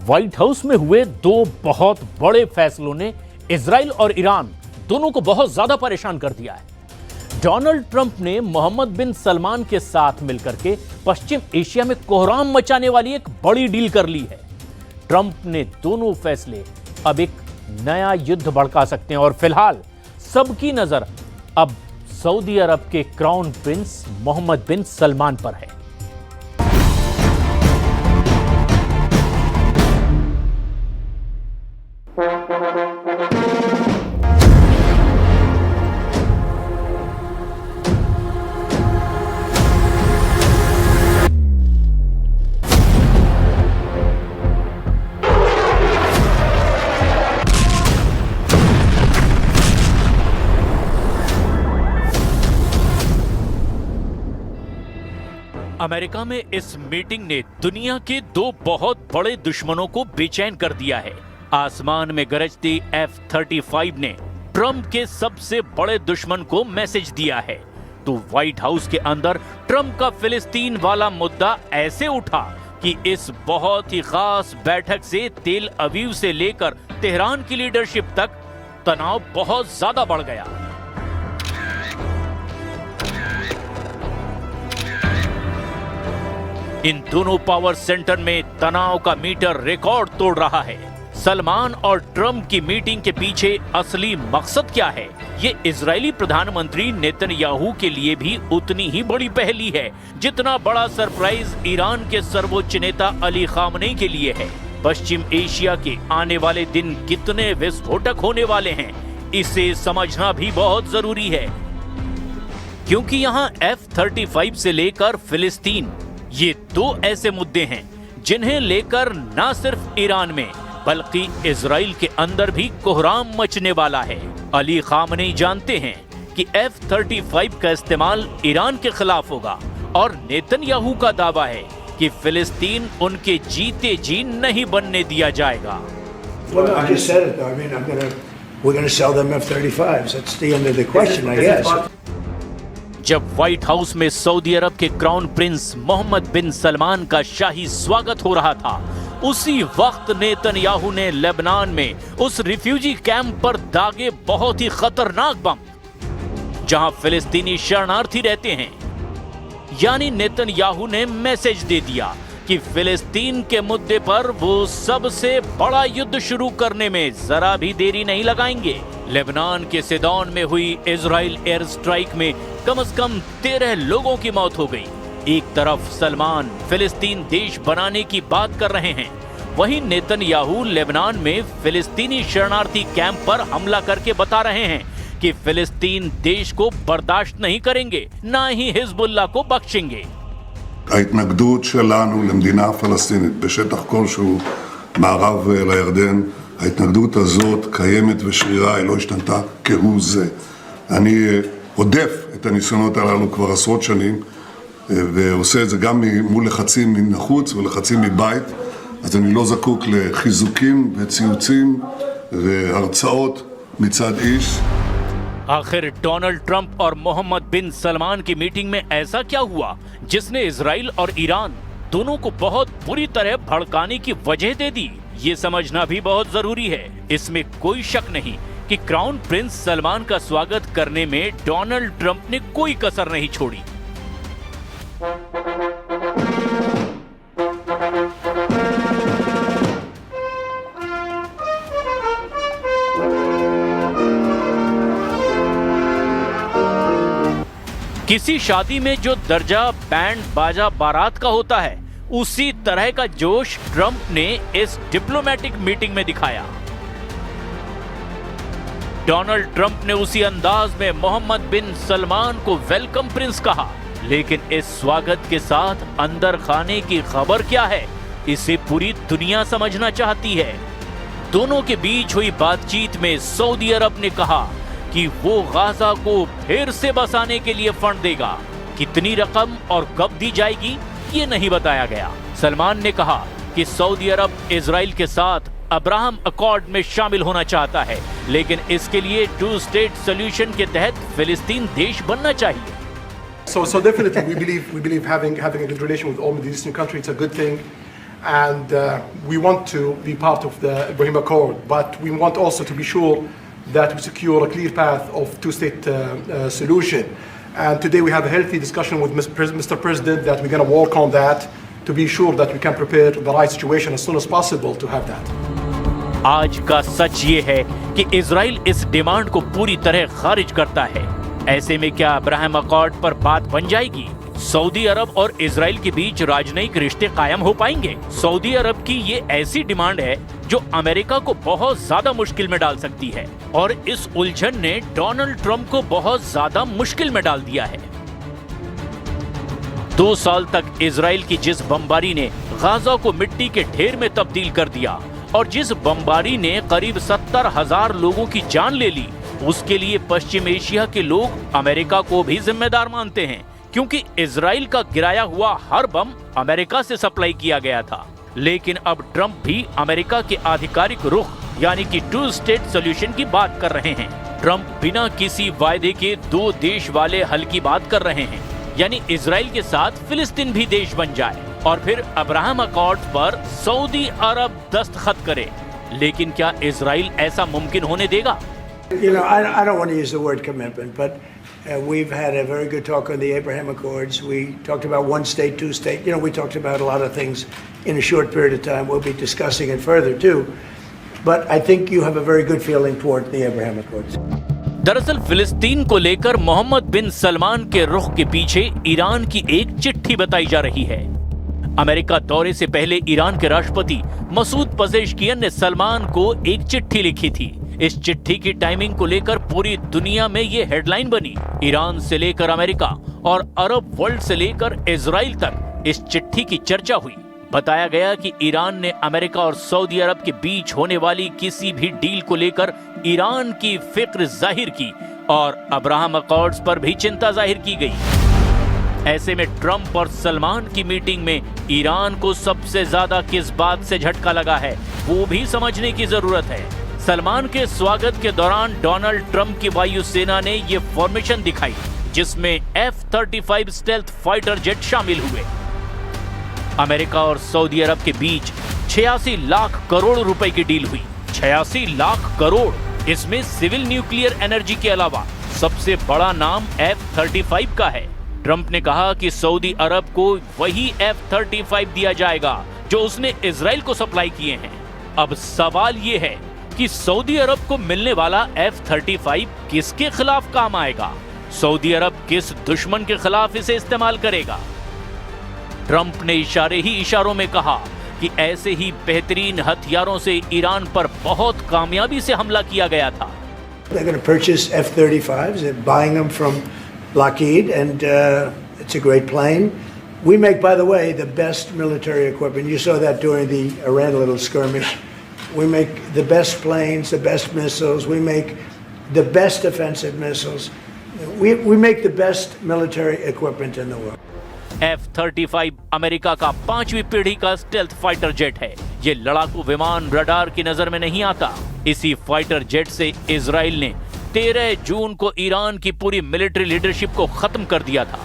White house में हुए दो बहुत बड़े फैसलों ने इजराइल और ईरान दोनों को बहुत ज्यादा परेशान कर दिया है। डोनाल्ड ट्रंप ने मोहम्मद बिन सलमान के साथ मिलकर के पश्चिम एशिया में कोहराम मचाने वाली एक बड़ी डील कर ली है। ट्रंप ने दोनों फैसले अब एक नया युद्ध भड़का सकते हैं और फिलहाल सबकी नजर अब सऊदी अरब के क्राउन प्रिंस मोहम्मद बिन सलमान पर है। अमेरिका में इस मीटिंग ने दुनिया के दो बहुत बड़े दुश्मनों को बेचैन कर दिया है। आसमान में गरजती F-35 ने ट्रंप के सबसे बड़े दुश्मन को मैसेज दिया है, तो व्हाइट हाउस के अंदर ट्रंप का फिलिस्तीन वाला मुद्दा ऐसे उठा कि इस बहुत ही खास बैठक से तेल अवीव से लेकर तेहरान की लीडरशिप तक तनाव बहुत ज्यादा बढ़ गया। इन दोनों पावर सेंटर में तनाव का मीटर रिकॉर्ड तोड़ रहा है। सलमान और ट्रंप की मीटिंग के पीछे असली मकसद क्या है, ये इजरायली प्रधानमंत्री नेतन्याहू के लिए भी उतनी ही बड़ी पहेली है जितना बड़ा सरप्राइज ईरान के सर्वोच्च नेता अली खामनेई के लिए है। पश्चिम एशिया के आने वाले दिन कितने विस्फोटक होने वाले हैं, इसे समझना भी बहुत जरूरी है, क्योंकि यहाँ F-35 से लेकर फिलिस्तीन, ये दो ऐसे मुद्दे हैं जिन्हें लेकर न सिर्फ ईरान में बल्कि इजराइल के अंदर भी कोहराम मचने वाला है। अली खामनेई जानते हैं कि F-35 का इस्तेमाल ईरान के खिलाफ होगा और नेतन्याहू का दावा है कि फिलिस्तीन उनके जीते जी नहीं बनने दिया जाएगा। जब व्हाइट हाउस में सऊदी अरब के क्राउन प्रिंस मोहम्मद बिन सलमान का शाही स्वागत हो रहा था, उसी वक्त नेतन्याहू ने लेबनान में उस रिफ्यूजी कैंप पर दागे बहुत ही खतरनाक बम, जहां फिलिस्तीनी शरणार्थी रहते हैं। यानी नेतन्याहू ने मैसेज दे दिया कि फिलिस्तीन के मुद्दे पर वो सबसे बड़ा युद्ध शुरू करने में जरा भी देरी नहीं लगाएंगे। लेबनान के सिदोन में हुई इजराइल एयर स्ट्राइक में कम से कम 13 लोगों की मौत हो गई। एक तरफ सलमान फिलिस्तीन देश बनाने की बात कर रहे हैं, वहीं नेतन्याहू लेबनान में फिलिस्तीनी शरणार्थी कैंप पर हमला करके बता रहे हैं कि फिलिस्तीन देश को बर्दाश्त नहीं करेंगे, ना ही हिजबुल्लाह को बख्शेंगे। ההתנגדות שלנו למדינה פלסטינית בשטח כלשהו מערב לירדן, ההתנגדות הזאת קיימת ושרירה, היא לא השתנתה כהוא זה. אני עודף את הניסיונות הללו כבר עשרות שנים, ועושה את זה גם מול לחצים מן החוץ ולחצים מבית, אז אני לא זקוק לחיזוקים וציוצים והרצאות מצד איש. आखिर डोनाल्ड ट्रंप और मोहम्मद बिन सलमान की मीटिंग में ऐसा क्या हुआ जिसने इजराइल और ईरान दोनों को बहुत बुरी तरह भड़काने की वजह दे दी? ये समझना भी बहुत जरूरी है। इसमें कोई शक नहीं कि क्राउन प्रिंस सलमान का स्वागत करने में डोनाल्ड ट्रंप ने कोई कसर नहीं छोड़ी। किसी शादी में जो दर्जा बैंड बाजा बारात का होता है, उसी तरह का जोश ट्रंप ने इस डिप्लोमेटिक मीटिंग में दिखाया। डोनाल्ड ट्रंप ने उसी अंदाज में मोहम्मद बिन सलमान को वेलकम प्रिंस कहा, लेकिन इस स्वागत के साथ अंदर खाने की खबर क्या है, इसे पूरी दुनिया समझना चाहती है। दोनों के बीच हुई बातचीत में सऊदी अरब ने कहा कि वो गाजा को फिर से बसाने के लिए फंड देगा। कितनी रकम और कब दी जाएगी ये नहीं बताया गया। सलमान ने कहा कि सऊदी अरब इजराइल के साथ अब्राहम अकॉर्ड में शामिल होना चाहता है, लेकिन इसके लिए 2 स्टेट सॉल्यूशन के तहत फिलिस्तीन देश बनना चाहिए। So definitely we believe having a good relation with all Middle Eastern countries, it's a good thing. and we want to be part of the Ibrahim Accord, but we want also to be sure that we secure a clear path of two-state solution. And today we have a healthy discussion with Mr. President that we're going to work on that to be sure that we can prepare the right situation as soon as possible to have that. आज का सच ये है कि Israel इस demand को पूरी तरह खारिज करता है। ऐसे में क्या अब्राहम अकॉर्ड पर बात बन जाएगी? सऊदी अरब और इजराइल के बीच राजनयिक रिश्ते कायम हो पाएंगे? सऊदी अरब की ये ऐसी डिमांड है जो अमेरिका को बहुत ज्यादा मुश्किल में डाल सकती है और इस उलझन ने डोनाल्ड ट्रंप को बहुत ज्यादा मुश्किल में डाल दिया है। 2 साल तक इजराइल की जिस बमबारी ने गाजा को मिट्टी के ढेर में तब्दील कर दिया और जिस बमबारी ने करीब 70,000 लोगों की जान ले ली, उसके लिए पश्चिम एशिया के लोग अमेरिका को भी जिम्मेदार मानते हैं, क्योंकि इजराइल का गिराया हुआ हर बम अमेरिका से सप्लाई किया गया था। लेकिन अब ट्रंप भी अमेरिका के आधिकारिक रुख यानी कि 2 स्टेट सॉल्यूशन की बात कर रहे हैं। ट्रंप बिना किसी वायदे के 2 देश वाले हल की बात कर रहे हैं, यानी इजराइल के साथ फिलिस्तीन भी देश बन जाए और फिर अब्राहम अकॉर्ड पर सऊदी अरब दस्तखत करे। लेकिन क्या इजराइल ऐसा मुमकिन होने देगा? You know, I don't want to use the word commitment, but we've had a very good talk on the Abraham Accords. We talked about 1 state, 2 state. You know, we talked about a lot of things in a short period of time. We'll be discussing it further too. But I think you have a very good feeling toward the Abraham Accords. दरअसल फिलिस्तीन को लेकर मोहम्मद बिन सलमान के रुख के पीछे Iran की एक चिट्ठी बताई जा रही है। अमेरिका दौरे से पहले ईरान के राष्ट्रपति मसूद पजेश्कियन ने सलमान को एक चिट्ठी लिखी थी। इस चिट्ठी की टाइमिंग को लेकर पूरी दुनिया में ये हेडलाइन बनी। ईरान से लेकर अमेरिका और अरब वर्ल्ड से लेकर इजराइल तक इस चिट्ठी की चर्चा हुई। बताया गया कि ईरान ने अमेरिका और सऊदी अरब के बीच होने वाली किसी भी डील को लेकर ईरान की फिक्र जाहिर की और अब्राहम अकॉर्ड्स पर भी चिंता जाहिर की गई। ऐसे में ट्रंप और सलमान की मीटिंग में ईरान को सबसे ज्यादा किस बात से झटका लगा है, वो भी समझने की जरूरत है। सलमान के स्वागत के दौरान डोनाल्ड ट्रंप की वायुसेना ने ये फॉर्मेशन दिखाई, जिसमें F-35 स्टेल्थ फाइटर जेट शामिल हुए। अमेरिका और सऊदी अरब के बीच 86 लाख करोड़ रुपए की डील हुई। 86 लाख करोड़, इसमें सिविल न्यूक्लियर एनर्जी के अलावा सबसे बड़ा नाम F-35 का है। ट्रंप ने कहा कि सऊदी अरब को वही F-35 दिया जाएगा जो उसने इजराइल को सप्लाई किए हैं। अब सवाल ये है कि सऊदी अरब को मिलने वाला F-35 किसके खिलाफ काम आएगा? सऊदी अरब किस दुश्मन के खिलाफ इसे इस्तेमाल करेगा? ट्रंप ने इशारे ही इशारों में कहा कि ऐसे ही बेहतरीन हथियारों से ईरान पर बहुत कामयाबी से हमला किया गया था। They're going to purchase F-35s. They're buying them from Lockheed, and it's a great plane. We make, by the way, the best military equipment. You saw that during the Iran little skirmish. We make the best planes, the best missiles. We make the best defensive missiles. We make the best military equipment in the world. F-35 America का 5वीं पीढ़ी का stealth fighter jet है। ये लड़ाकू विमान radar की नजर में नहीं आता। इसी फाइटर जेट से इजराइल ने 13 जून को ईरान की पूरी मिलिट्री लीडरशिप को खत्म कर दिया था।